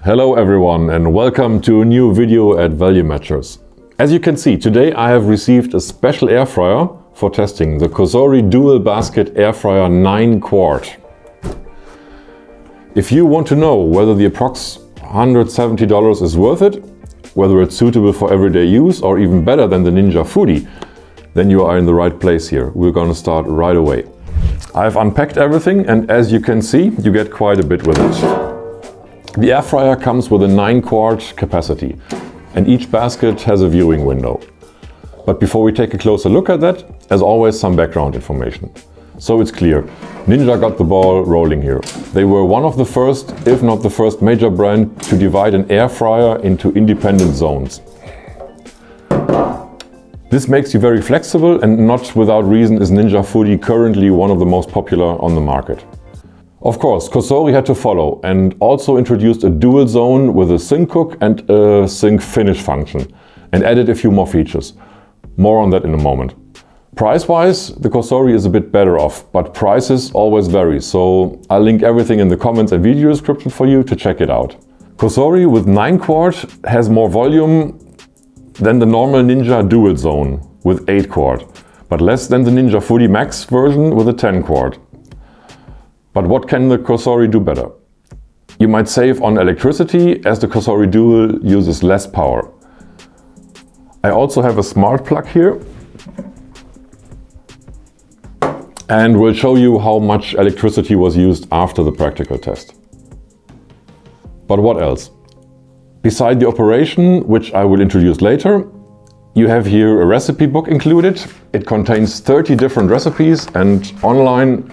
Hello everyone and welcome to a new video at Value Matchers. As you can see, today I have received a special air fryer for testing, the COSORI Dual Basket Air Fryer 9 Quart. If you want to know whether the approx $170 is worth it, whether it's suitable for everyday use or even better than the Ninja Foodi, then you are in the right place here. We're gonna start right away. I've unpacked everything and as you can see, you get quite a bit with it. The air fryer comes with a 9 quart capacity and each basket has a viewing window. But before we take a closer look at that, as always, some background information. So it's clear, Ninja got the ball rolling here. They were one of the first, if not the first major brand to divide an air fryer into independent zones. This makes you very flexible and not without reason is Ninja Foodi currently one of the most popular on the market. Of course, COSORI had to follow and also introduced a dual zone with a sync cook and a sync finish function and added a few more features. More on that in a moment. Price-wise, the COSORI is a bit better off, but prices always vary, so I'll link everything in the comments and video description for you to check it out. COSORI with 9 quart has more volume than the normal Ninja Dual Zone with 8 quart, but less than the Ninja Foodi Max version with a 10 quart. But what can the COSORI do better? You might save on electricity as the COSORI Dual uses less power. I also have a smart plug here and will show you how much electricity was used after the practical test. But what else? Beside the operation, which I will introduce later, you have here a recipe book included. It contains 30 different recipes and online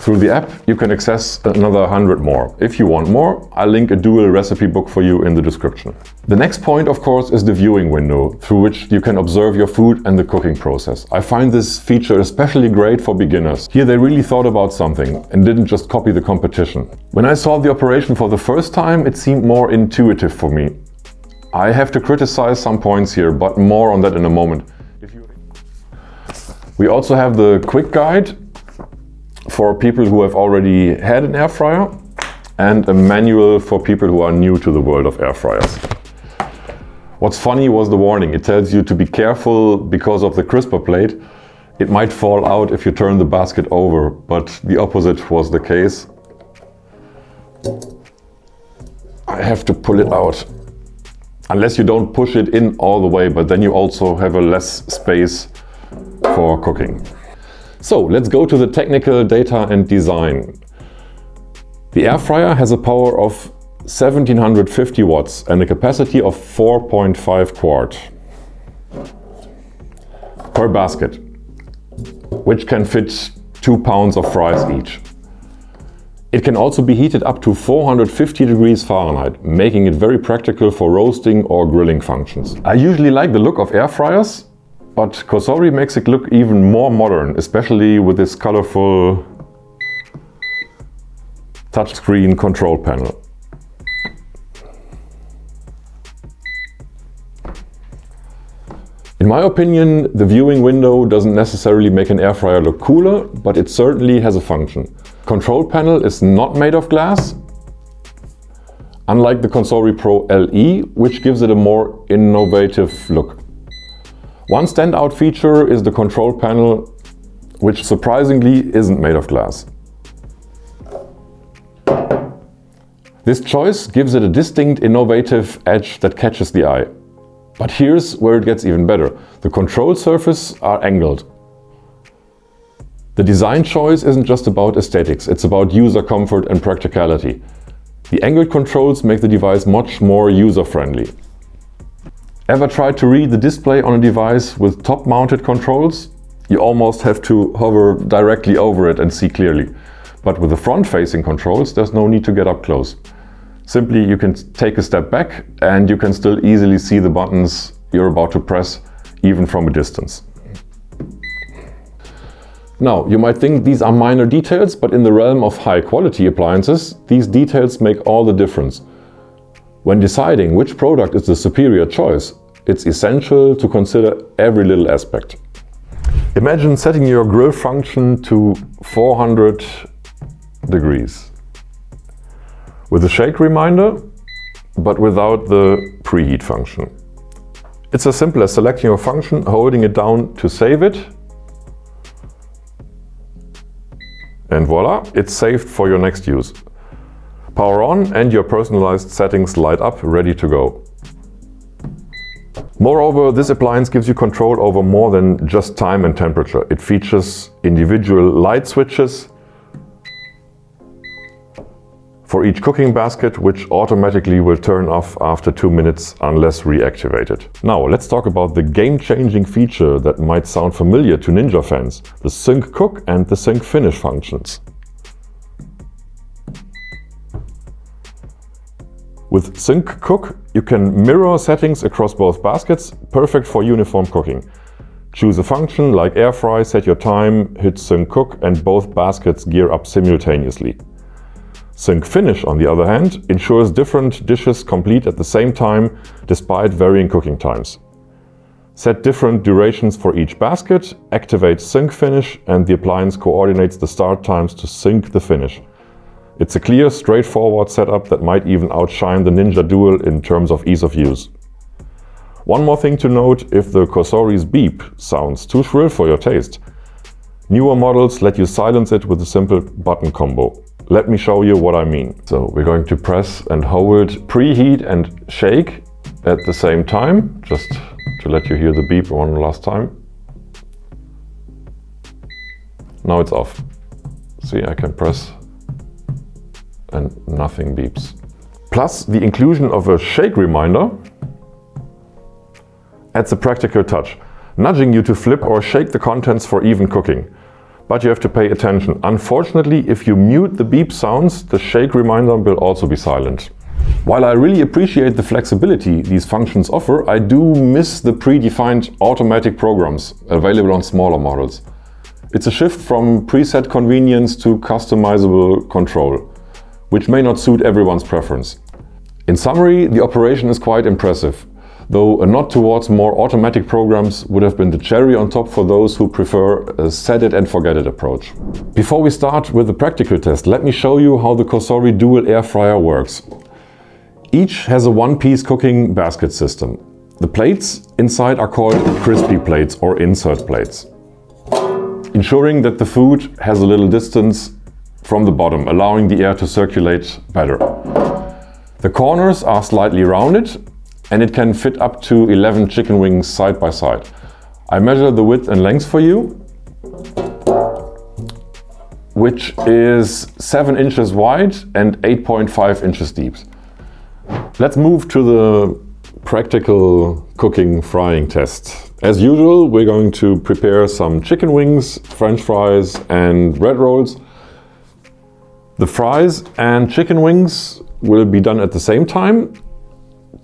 through the app you can access another 100 more. If you want more, I'll link a dual recipe book for you in the description. The next point, of course, is the viewing window through which you can observe your food and the cooking process. I find this feature especially great for beginners. Here they really thought about something and didn't just copy the competition. When I saw the operation for the first time, it seemed more intuitive for me. I have to criticize some points here, but more on that in a moment. We also have the quick guide for people who have already had an air fryer and a manual for people who are new to the world of air fryers. What's funny was the warning. It tells you to be careful because of the crisper plate. It might fall out if you turn the basket over, but the opposite was the case. I have to pull it out. Unless you don't push it in all the way, but then you also have a less space for cooking. So let's go to the technical data and design. The air fryer has a power of 1750 watts and a capacity of 4.5 quart per basket, which can fit 2 pounds of fries each. It can also be heated up to 450 degrees Fahrenheit, making it very practical for roasting or grilling functions. I usually like the look of air fryers, but COSORI makes it look even more modern, especially with this colorful touchscreen control panel. In my opinion, the viewing window doesn't necessarily make an air fryer look cooler, but it certainly has a function. Control panel is not made of glass, unlike the COSORI Pro LE, which gives it a more innovative look. One standout feature is the control panel, which surprisingly isn't made of glass. This choice gives it a distinct, innovative edge that catches the eye. But here's where it gets even better. The control surfaces are angled. The design choice isn't just about aesthetics, it's about user comfort and practicality. The angled controls make the device much more user-friendly. Ever tried to read the display on a device with top-mounted controls? You almost have to hover directly over it and see clearly. But with the front-facing controls, there's no need to get up close. Simply, you can take a step back and you can still easily see the buttons you're about to press, even from a distance. Now, you might think these are minor details, but in the realm of high-quality appliances, these details make all the difference. When deciding which product is the superior choice, it's essential to consider every little aspect. Imagine setting your grill function to 400 degrees. With a shake reminder, but without the preheat function. It's as simple as selecting your function, holding it down to save it, and voila, it's saved for your next use. Power on and your personalized settings light up, ready to go. Moreover, this appliance gives you control over more than just time and temperature. It features individual light switches for each cooking basket, which automatically will turn off after 2 minutes unless reactivated. Now, let's talk about the game-changing feature that might sound familiar to Ninja fans, the Sync Cook and the Sync Finish functions. With Sync Cook, you can mirror settings across both baskets, perfect for uniform cooking. Choose a function like air fry, set your time, hit Sync Cook, and both baskets gear up simultaneously. Sync Finish, on the other hand, ensures different dishes complete at the same time despite varying cooking times. Set different durations for each basket, activate Sync Finish, and the appliance coordinates the start times to sync the finish. It's a clear, straightforward setup that might even outshine the Ninja Dual in terms of ease of use. One more thing to note, if the COSORI's beep sounds too shrill for your taste, newer models let you silence it with a simple button combo. Let me show you what I mean. So we're going to press and hold preheat and shake at the same time, just to let you hear the beep one last time. Now it's off. See, I can press and nothing beeps. Plus, the inclusion of a shake reminder adds a practical touch, nudging you to flip or shake the contents for even cooking. But you have to pay attention. Unfortunately, if you mute the beep sounds, the shake reminder will also be silent. While I really appreciate the flexibility these functions offer, I do miss the predefined automatic programs available on smaller models. It's a shift from preset convenience to customizable control, which may not suit everyone's preference. In summary, the operation is quite impressive, though a nod towards more automatic programs would have been the cherry on top for those who prefer a set it and forget it approach. Before we start with the practical test, let me show you how the COSORI Dual Air Fryer works. Each has a one-piece cooking basket system. The plates inside are called crispy plates or insert plates, ensuring that the food has a little distance from the bottom, allowing the air to circulate better. The corners are slightly rounded and it can fit up to 11 chicken wings side by side. I measure the width and length for you, which is 7 inches wide and 8.5 inches deep. Let's move to the practical cooking frying test. As usual, we're going to prepare some chicken wings, French fries and bread rolls. The fries and chicken wings will be done at the same time.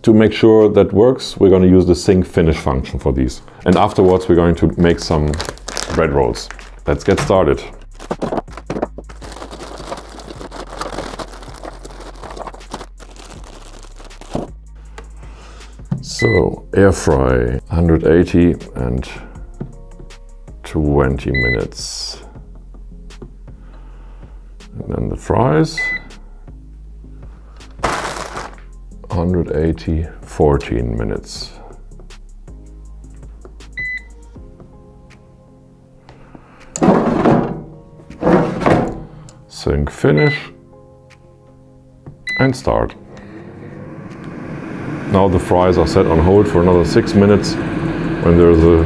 To make sure that works, we're going to use the Sync Finish function for these. And afterwards, we're going to make some bread rolls. Let's get started. So, air fry, 180 and 20 minutes. And then the fries, 180, 14 minutes. Sync Finish and start. Now the fries are set on hold for another 6 minutes when there's a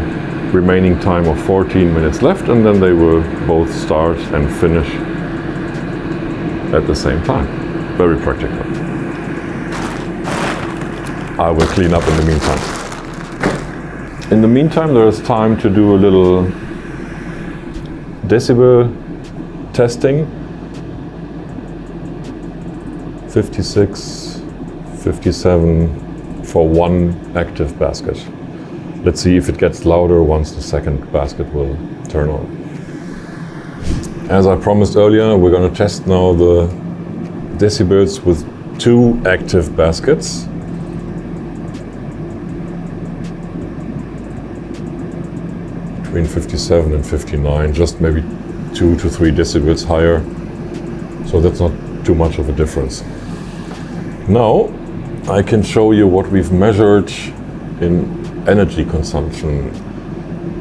remaining time of 14 minutes left, and then they will both start and finish at the same time. Very practical. I will clean up in the meantime. In the meantime, there is time to do a little decibel testing. 56, 57 for one active basket. Let's see if it gets louder once the second basket will turn on. As I promised earlier, we're going to test now the decibels with 2 active baskets. Between 57 and 59, just maybe 2 to 3 decibels higher. So that's not too much of a difference. Now I can show you what we've measured in energy consumption.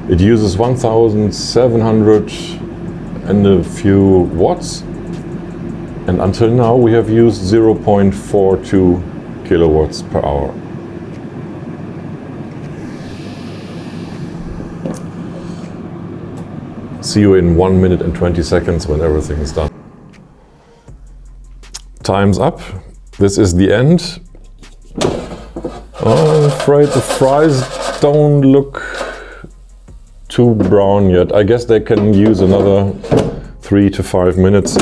It uses 1,700 and a few watts, and until now we have used 0.42 kilowatts per hour. See you in 1 minute and 20 seconds when everything is done. Time's up. This is the end. I'm afraid the fries don't look too brown yet. I guess they can use another 3 to 5 minutes.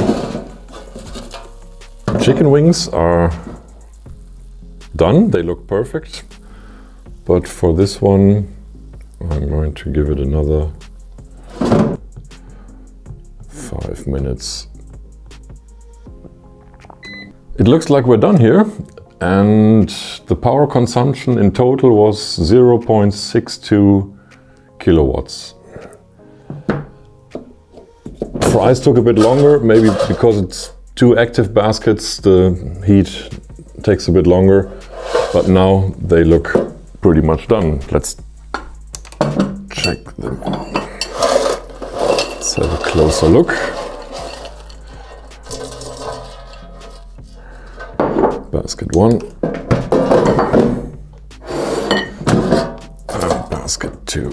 Chicken wings are done. They look perfect. But for this one, I'm going to give it another 5 minutes. It looks like we're done here, and the power consumption in total was 0.62 kilowatts. Fries took a bit longer, maybe because it's 2 active baskets, the heat takes a bit longer, but now they look pretty much done. Let's check them. Let's have a closer look. Basket 1 and basket 2.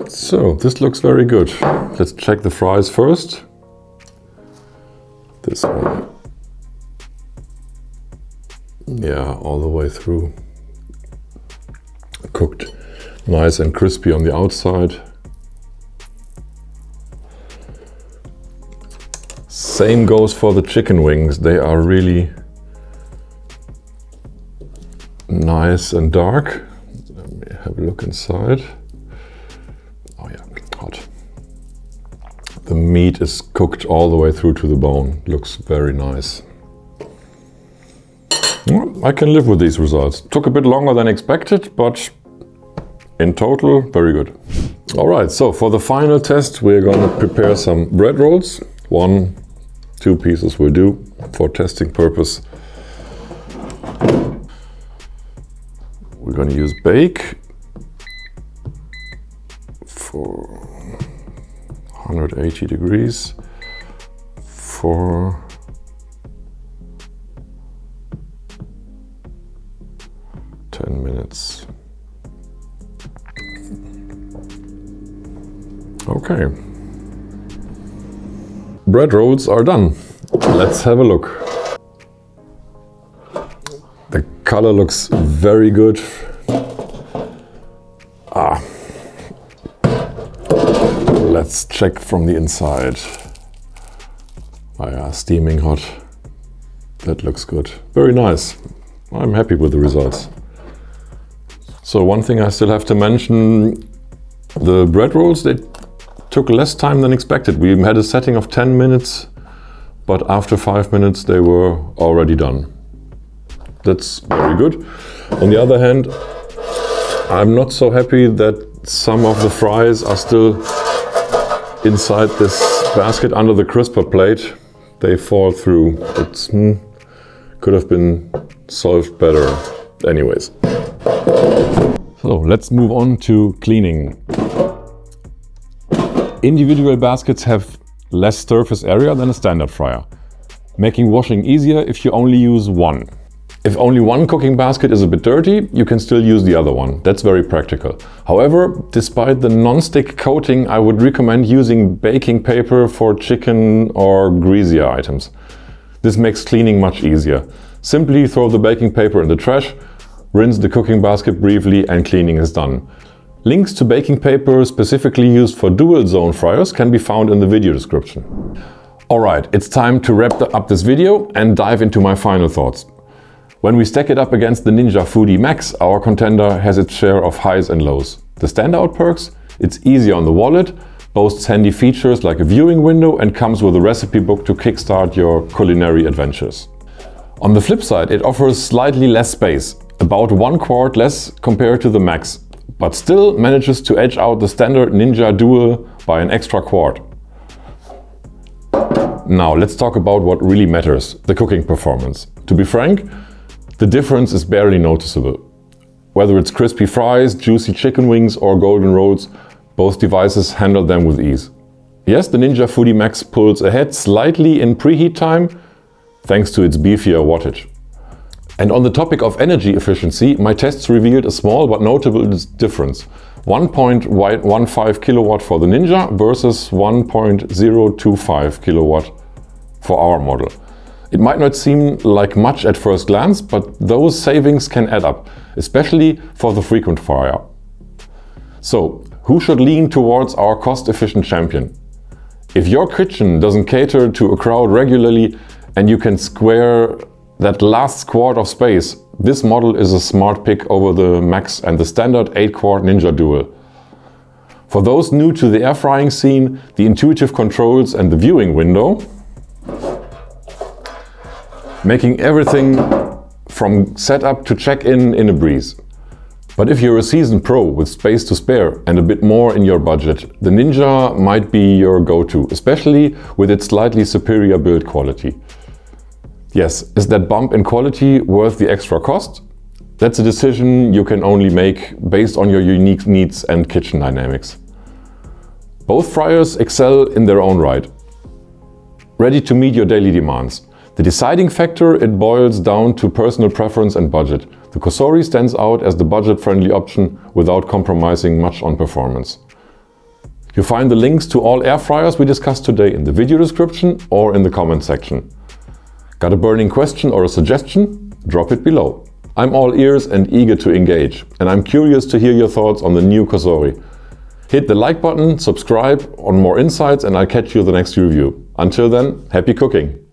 So this looks very good. Let's check the fries first. This one. Yeah, all the way through. Cooked nice and crispy on the outside. Same goes for the chicken wings. They are really nice and dark. Let me have a look inside. Oh yeah, hot. The meat is cooked all the way through to the bone. Looks very nice. Well, I can live with these results. Took a bit longer than expected, but in total, very good. All right, so for the final test, we're going to prepare some bread rolls. 1, 2 pieces will do for testing purpose. We're going to use bake for 180 degrees for 10 minutes. Okay. Bread rolls are done. Let's have a look. The color looks very good. Let's check from the inside. Oh yeah, steaming hot. That looks good. Very nice. I'm happy with the results. So one thing I still have to mention, the bread rolls, they took less time than expected. We had a setting of 10 minutes, but after 5 minutes they were already done. That's very good. On the other hand, I'm not so happy that some of the fries are still inside this basket under the crisper plate. They fall through. It could have been solved better. Anyways. So let's move on to cleaning. Individual baskets have less surface area than a standard fryer, making washing easier if you only use one. If only one cooking basket is a bit dirty, you can still use the other one. That's very practical. However, despite the non-stick coating, I would recommend using baking paper for chicken or greasier items. This makes cleaning much easier. Simply throw the baking paper in the trash, rinse the cooking basket briefly, and cleaning is done. Links to baking paper specifically used for dual zone fryers can be found in the video description. Alright, it's time to wrap up this video and dive into my final thoughts. When we stack it up against the Ninja Foodi Max, our contender has its share of highs and lows. The standout perks: it's easy on the wallet, boasts handy features like a viewing window, and comes with a recipe book to kickstart your culinary adventures. On the flip side, it offers slightly less space, about 1 quart less compared to the Max, but still manages to edge out the standard Ninja Dual by an extra quart. Now let's talk about what really matters, the cooking performance. To be frank, the difference is barely noticeable. Whether it's crispy fries, juicy chicken wings or golden rolls, both devices handle them with ease. Yes, the Ninja Foodi Max pulls ahead slightly in preheat time, thanks to its beefier wattage. And on the topic of energy efficiency, my tests revealed a small but notable difference. 1.15 kilowatt for the Ninja versus 1.025 kilowatt for our model. It might not seem like much at first glance, but those savings can add up, especially for the frequent fryer. So, who should lean towards our cost-efficient champion? If your kitchen doesn't cater to a crowd regularly and you can square that last quart of space, this model is a smart pick over the Max and the standard 8-quart Ninja Dual. For those new to the air frying scene, the intuitive controls and the viewing window, making everything from setup to check-in in a breeze. But if you're a seasoned pro with space to spare and a bit more in your budget, the Ninja might be your go-to, especially with its slightly superior build quality. Yes, is that bump in quality worth the extra cost? That's a decision you can only make based on your unique needs and kitchen dynamics. Both fryers excel in their own right, ready to meet your daily demands. The deciding factor, it boils down to personal preference and budget. The COSORI stands out as the budget-friendly option without compromising much on performance. You'll find the links to all air fryers we discussed today in the video description or in the comment section. Got a burning question or a suggestion? Drop it below. I'm all ears and eager to engage, and I'm curious to hear your thoughts on the new COSORI. Hit the like button, subscribe on more insights, and I'll catch you in the next review. Until then, happy cooking!